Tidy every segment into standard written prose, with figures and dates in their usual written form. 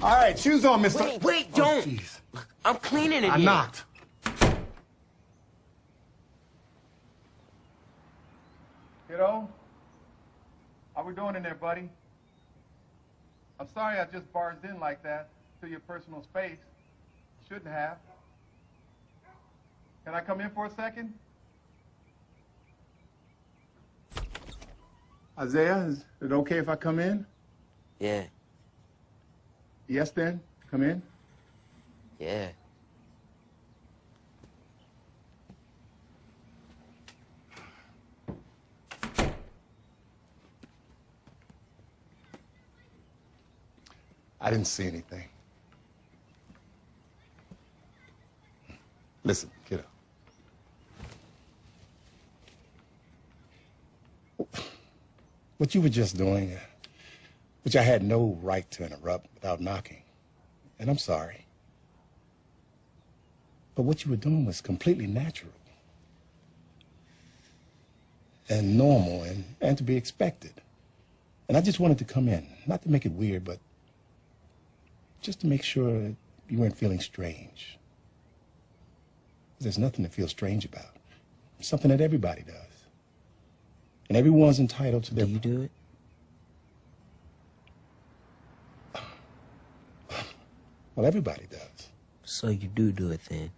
All right, shoes on, mister. Wait, don't. Jeez. I'm cleaning it. I knocked. Kiddo, how we doing in there, buddy? I'm sorry I just barged in like that to your personal space. Shouldn't have. Can I come in for a second? Isaiah, is it okay if I come in? Yeah. Yes, then. Come in. Yeah. I didn't see anything. Listen, kiddo. What you were just doing, which I had no right to interrupt without knocking, and I'm sorry. But what you were doing was completely natural and normal and to be expected. And I just wanted to come in, not to make it weird, but just to make sure you weren't feeling strange. There's nothing to feel strange about. It's something that everybody does. And everyone's entitled to their... Do you do it? Well, everybody does. So you do it then?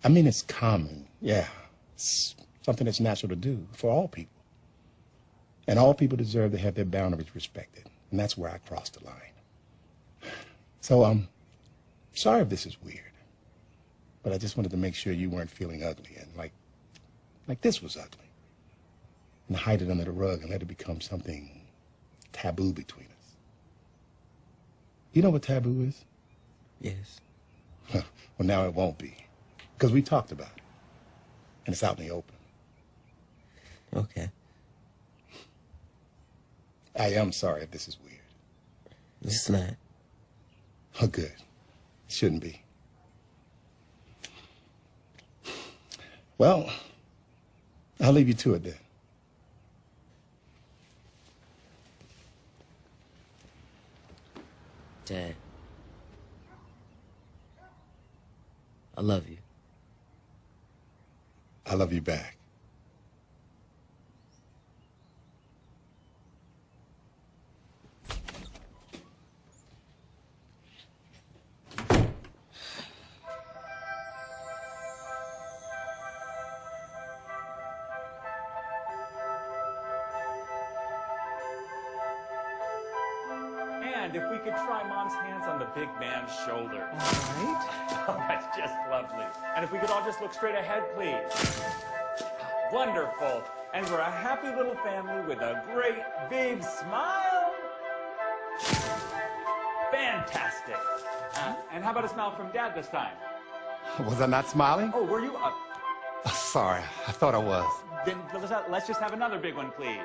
I mean, it's common, yeah. It's something that's natural to do for all people. And all people deserve to have their boundaries respected. And that's where I crossed the line. So, I'm sorry if this is weird. But I just wanted to make sure you weren't feeling ugly and like this was ugly. And hide it under the rug and let it become something taboo between us. You know what taboo is? Yes. Well, now it won't be. Because we talked about it. And it's out in the open. Okay. I am sorry if this is weird. It's not. Oh, good. It shouldn't be. Well, I'll leave you to it then. Dad. I love you. I love you back. And if we could try Mom's hands on the big man's shoulder. All right. Oh, that's just lovely. And if we could all just look straight ahead, please. Wonderful. And we're a happy little family with a great big smile. Fantastic. And how about a smile from Dad this time? Was I not smiling? Oh, were you? Sorry, I thought I was. Then let's just have another big one, please.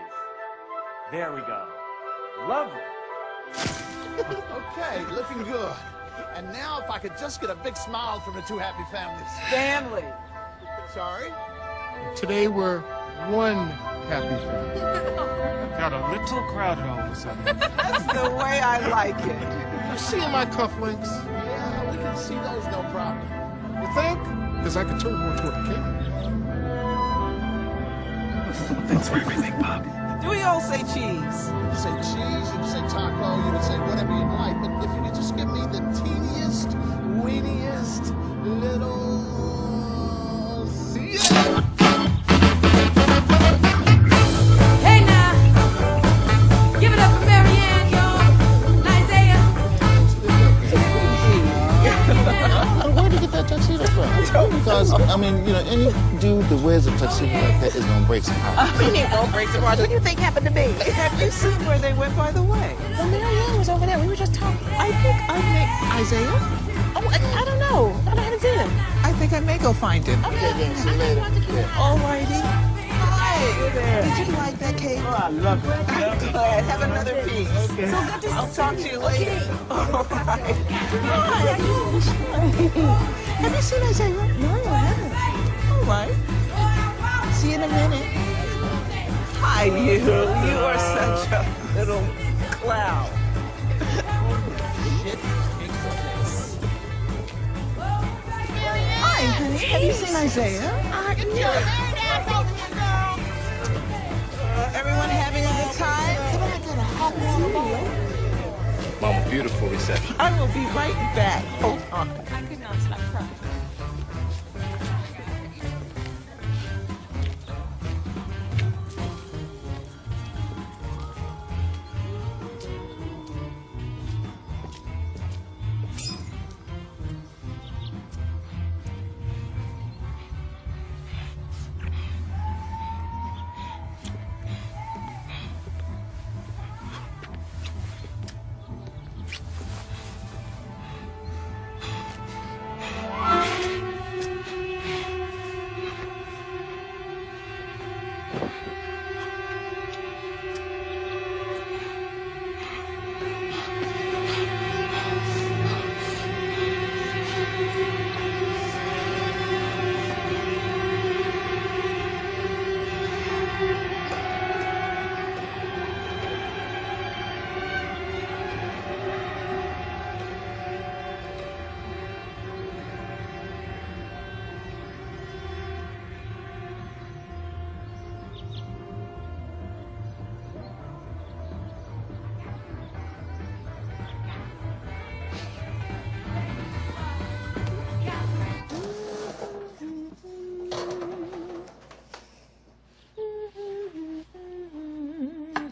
There we go. Lovely. Okay, looking good. And now if I could just get a big smile from the two happy families. Family. Sorry? Today we're one happy family. Got a little crowded all of a sudden. That's the way I like it. You see my cufflinks? Yeah, we can see those, no problem. You think? Because I could turn more toward the camera. Thanks for everything, Bob. Do we all say cheese? You say cheese, you can say taco, you can say whatever you like, but if you could just give me the teeniest, weeniest, little... Yeah! Hey now, give it up for Marianne, y'all, and Isaiah. Where did you get that tuxedo from? Because, I mean, you know, any dude that wears a tuxedo like that is going to break some hearts. We need to break some hearts. What do you think happened to me? Have you seen where they went, by the way? Well, Marianne was over there. We were just talking. I think I may... Isaiah? Oh, I don't know. I haven't seen him. I think I may go find him. Okay, see you later. All righty. Hi there. Did you like that cake? Oh, I love it. I'm glad. Have another piece. Okay. So good to I'll talk to you later. All right. Hi. Have you seen Isaiah? No, I haven't. All right. See you in a minute. Hi, you. You are such a little cloud. Shit takes a place. Hi, honey. Have you seen Isaiah? Everyone having a good time? Can I get a hot water bottle? Mama, beautiful reception. I will be right back. Hold on. I could not stop crying.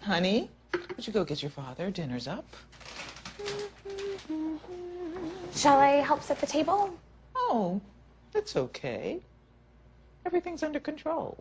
Honey, would you go get your father? Dinner's up. Shall I help set the table? Oh, it's okay. Everything's under control.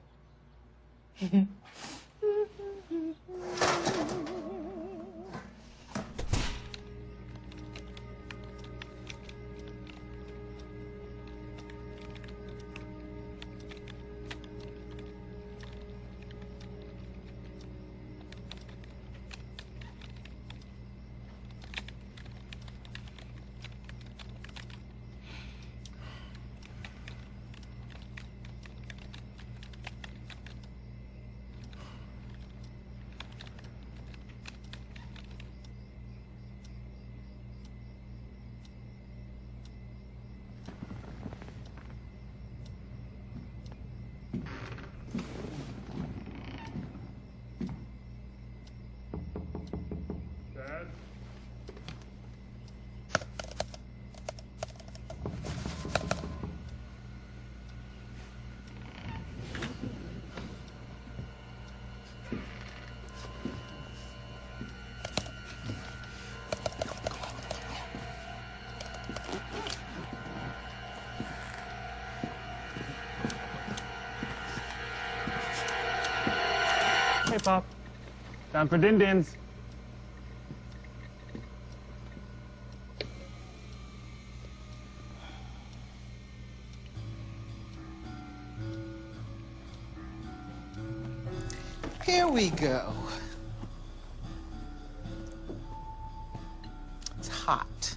Hey, Pop. Time for din-dins. Here we go. It's hot.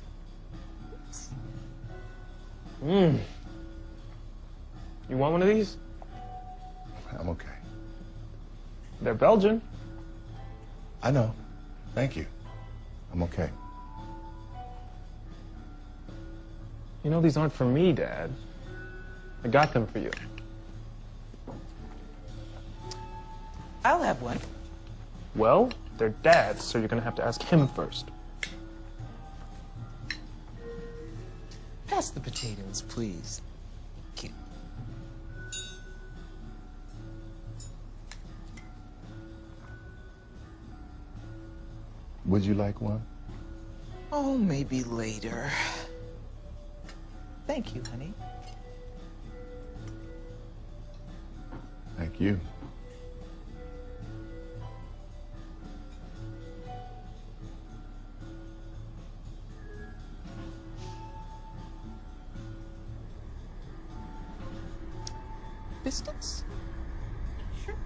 You want one of these? I'm okay. They're Belgian. I know. Thank you. I'm okay. You know these aren't for me, Dad. I got them for you. I'll have one. Well, they're Dad's, so you're gonna have to ask him first. Pass the potatoes, please. Cute. Would you like one? Oh, maybe later. Thank you, honey. Thank you. Biscuits? Sure.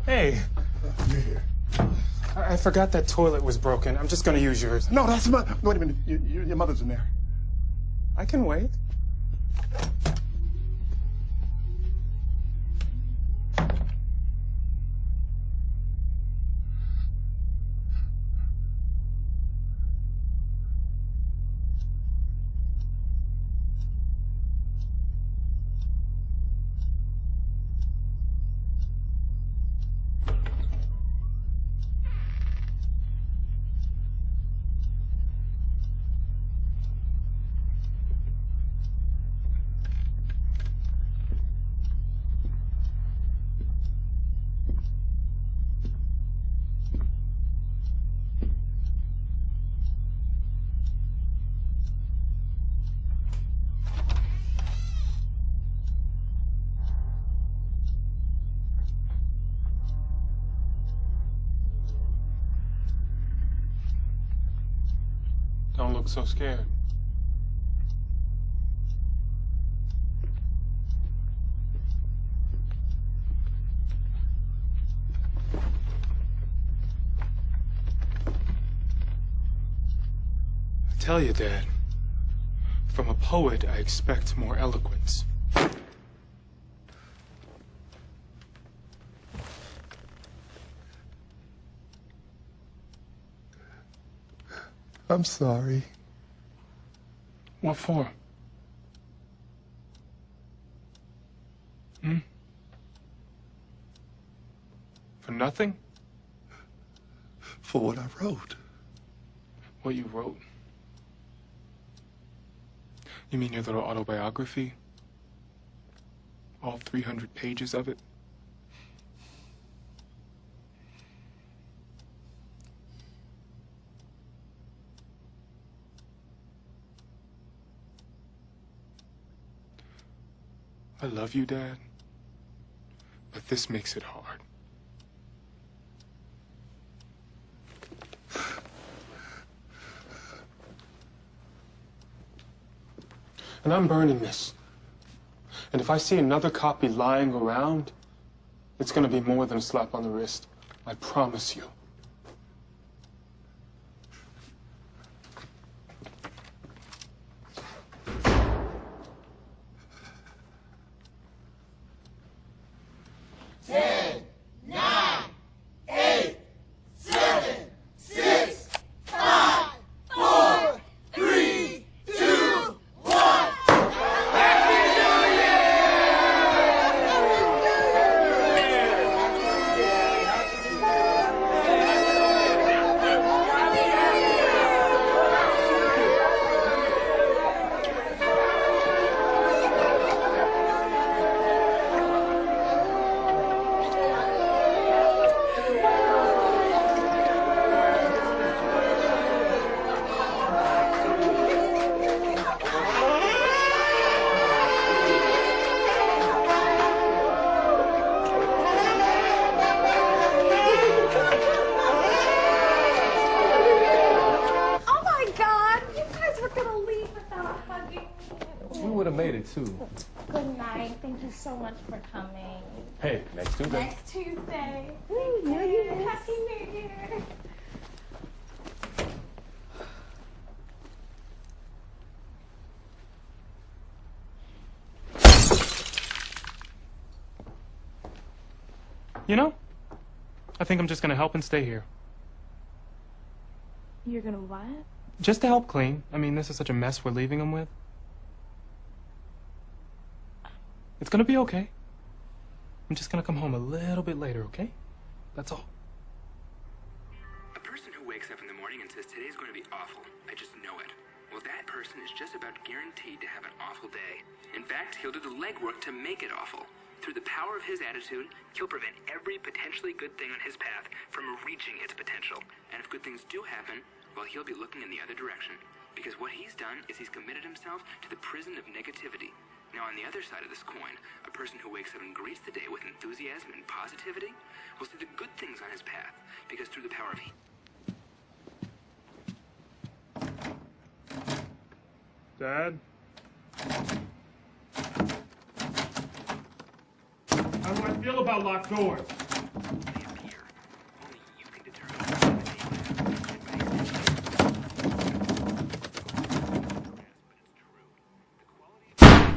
Hey. You're here. I forgot that toilet was broken. I'm just gonna use yours. No, that's my... Wait a minute. Your mother's in there. I can wait. Don't look so scared. I tell you, Dad, from a poet, I expect more eloquence. I'm sorry. What for? For nothing? For what I wrote. What you wrote? You mean your little autobiography? All 300 pages of it? I love you, Dad, but this makes it hard. And I'm burning this. And if I see another copy lying around, it's gonna be more than a slap on the wrist. I promise you. Too. Good night. Thank you so much for coming. Hey, next Tuesday. Next Tuesday. New Year. Happy New Year. You know, I think I'm just gonna help and stay here. You're gonna what? Just to help clean. I mean, this is such a mess we're leaving him with. It's gonna be okay. I'm just gonna come home a little bit later, okay? That's all. A person who wakes up in the morning and says today's going to be awful, I just know it. Well, that person is just about guaranteed to have an awful day. In fact, he'll do the legwork to make it awful. Through the power of his attitude, he'll prevent every potentially good thing on his path from reaching its potential. And if good things do happen, well, he'll be looking in the other direction. Because what he's done is he's committed himself to the prison of negativity. Now, on the other side of this coin, a person who wakes up and greets the day with enthusiasm and positivity will see the good things on his path, because through the power of Dad? How do I feel about locked doors? They appear. Only you can determine if they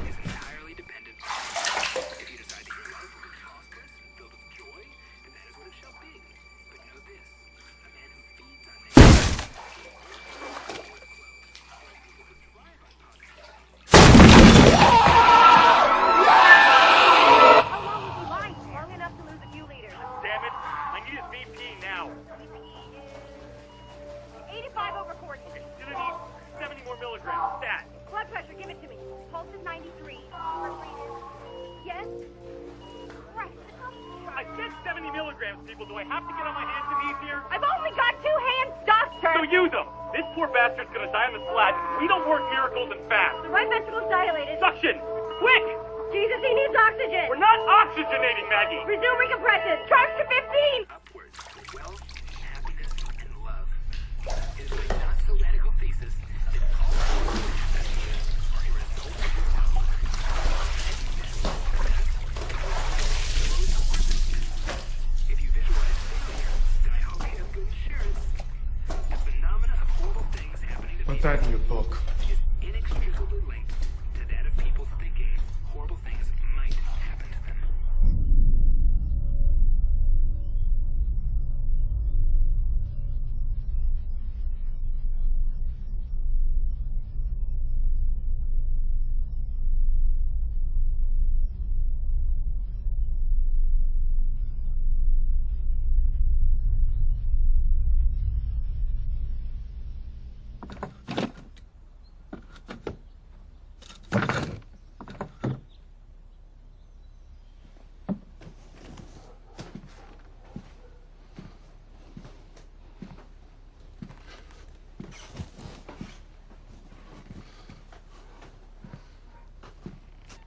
is entirely dependent on you. If you decide that your life will be prosperous, filled with joy, then that is what it shall be. But know this, a man who feeds on Long enough to lose a few liters. Damn it, I need his BP now. 85/40. Okay, gonna need 70 more milligrams. Stat. Blood pressure, give it to me. Pulse is 93. Yes? Right. I said 70 milligrams, people. Do I have to get on my hands and knees here? I've only got 2 hands, doctor! So use them. This poor bastard's gonna die on the splat. We don't work miracles and fast. The right ventricle's dilated. Suction! Quick! Jesus, he needs oxygen! We're not oxygenating, Maggie! Resume recompression! Charge to 15! upwards to wealth, happiness, and love. It is my not-so-radical thesis that all happiness are a result of your power. If you visualize failure, then I hope you have good insurance. The phenomena of horrible things happening to Put people that in your book. is inextricably linked to that of people thinking horrible things might happen to them.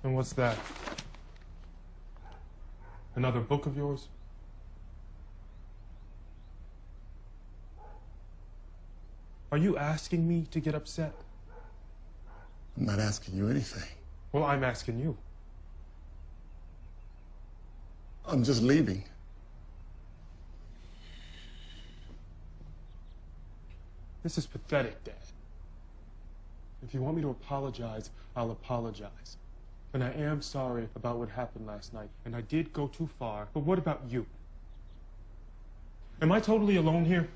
And what's that? Another book of yours? Are you asking me to get upset? I'm not asking you anything. Well, I'm asking you. I'm just leaving. This is pathetic, Dad. If you want me to apologize, I'll apologize. And I am sorry about what happened last night. And I did go too far. But what about you? Am I totally alone here?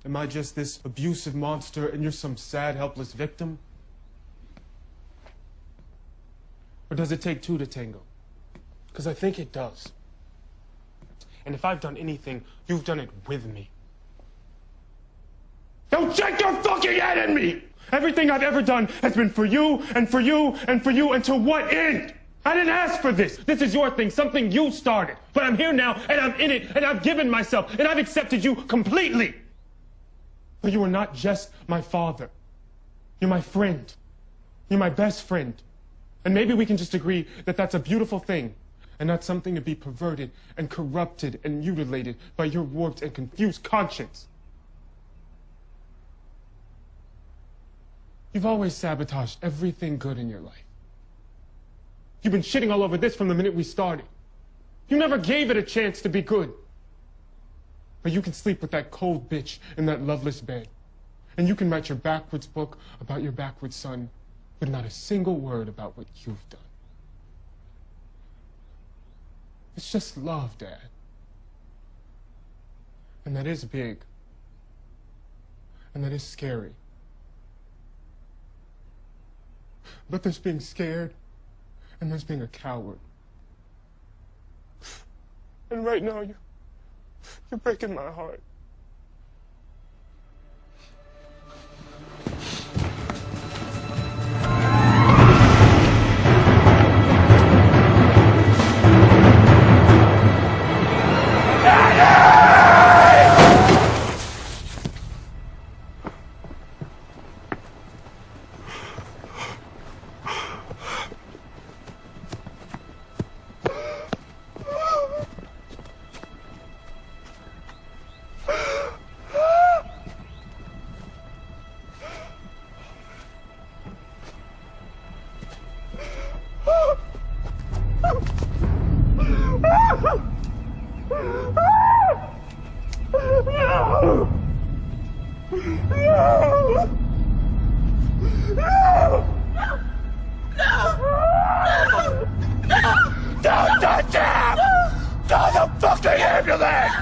Am I just this abusive monster and you're some sad, helpless victim? Or does it take 2 to tango? Because I think it does. And if I've done anything, you've done it with me. Don't shake your fucking head at me! Everything I've ever done has been for you, and for you, and for you, and to what end? I didn't ask for this. This is your thing, something you started. But I'm here now, and I'm in it, and I've given myself, and I've accepted you completely. But you are not just my father. You're my friend. You're my best friend. And maybe we can just agree that that's a beautiful thing, and not something to be perverted and corrupted and mutilated by your warped and confused conscience. You've always sabotaged everything good in your life. You've been shitting all over this from the minute we started. You never gave it a chance to be good. But you can sleep with that cold bitch in that loveless bed. And you can write your backwards book about your backwards son with not a single word about what you've done. It's just love, Dad. And that is big. And that is scary. But there's being scared, and there's being a coward. And right now, you're breaking my heart. the fucking ambulance!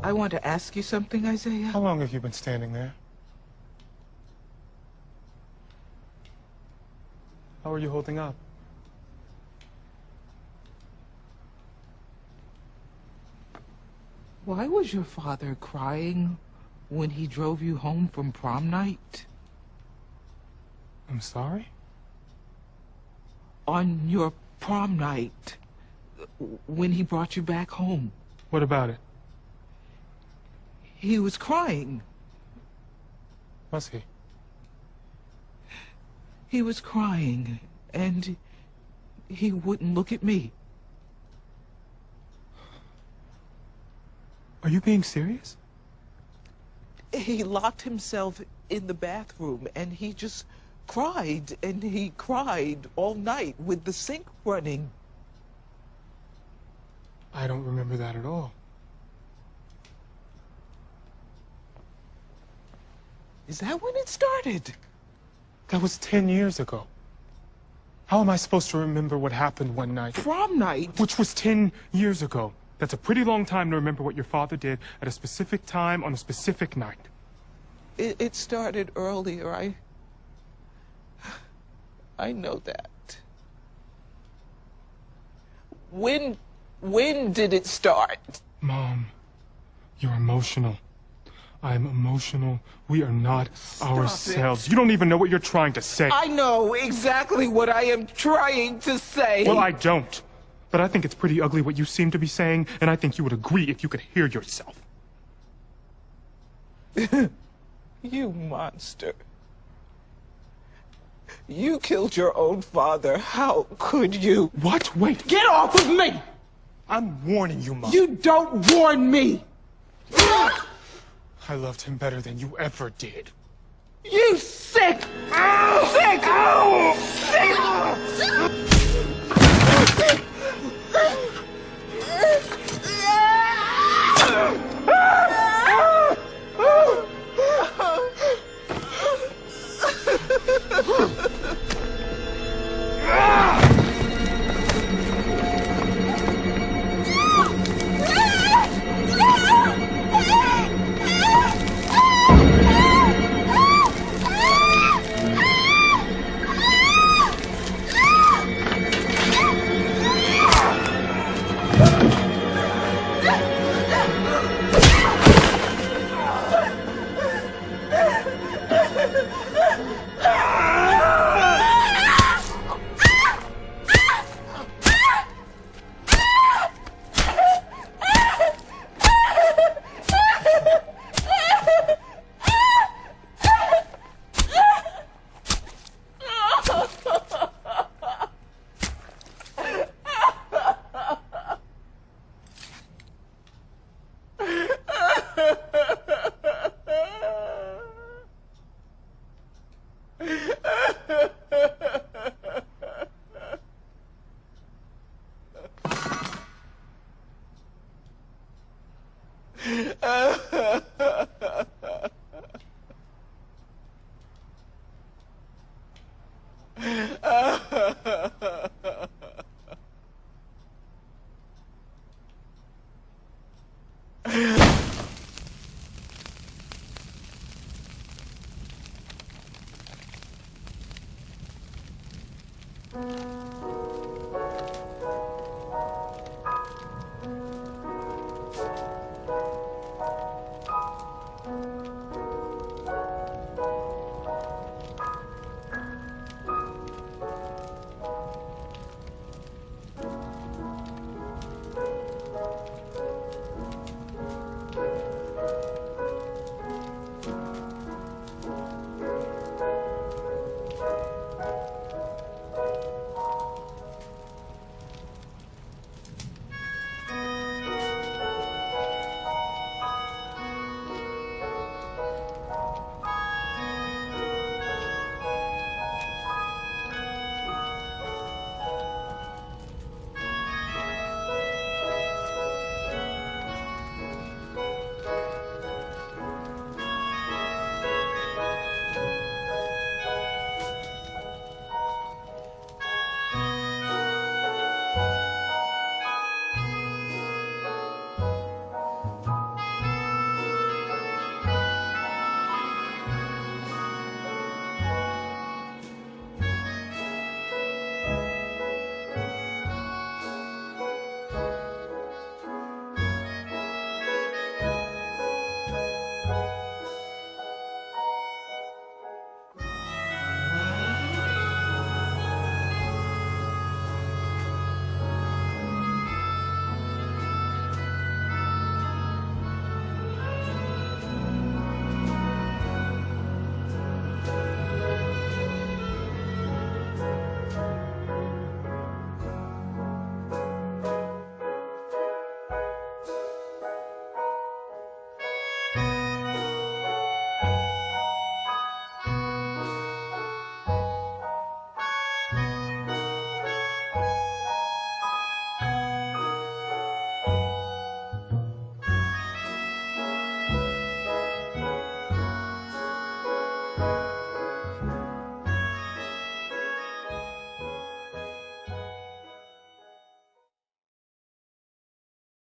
I want to ask you something, Isaiah. How long have you been standing there? How are you holding up? Why was your father crying when he drove you home from prom night? I'm sorry? On your prom night, when he brought you back home. What about it? He was crying. Was he? He was crying, and he wouldn't look at me. Are you being serious? He locked himself in the bathroom, and he just cried, and he cried all night with the sink running. I don't remember that at all. Is that when it started? That was 10 years ago. How am I supposed to remember what happened one night? Prom night? Which was 10 years ago. That's a pretty long time to remember what your father did at a specific time on a specific night. It started earlier. I know that. When did it start? Mom, you're emotional. I'm emotional. We are not ourselves. You don't even know what you're trying to say. I know exactly what I am trying to say. Well, I don't. But I think it's pretty ugly what you seem to be saying, and I think you would agree if you could hear yourself. You monster. You killed your own father. How could you? What? Wait. Get off of me! I'm warning you, Mom. You don't warn me! I loved him better than you ever did. You sick! Sick! Sick!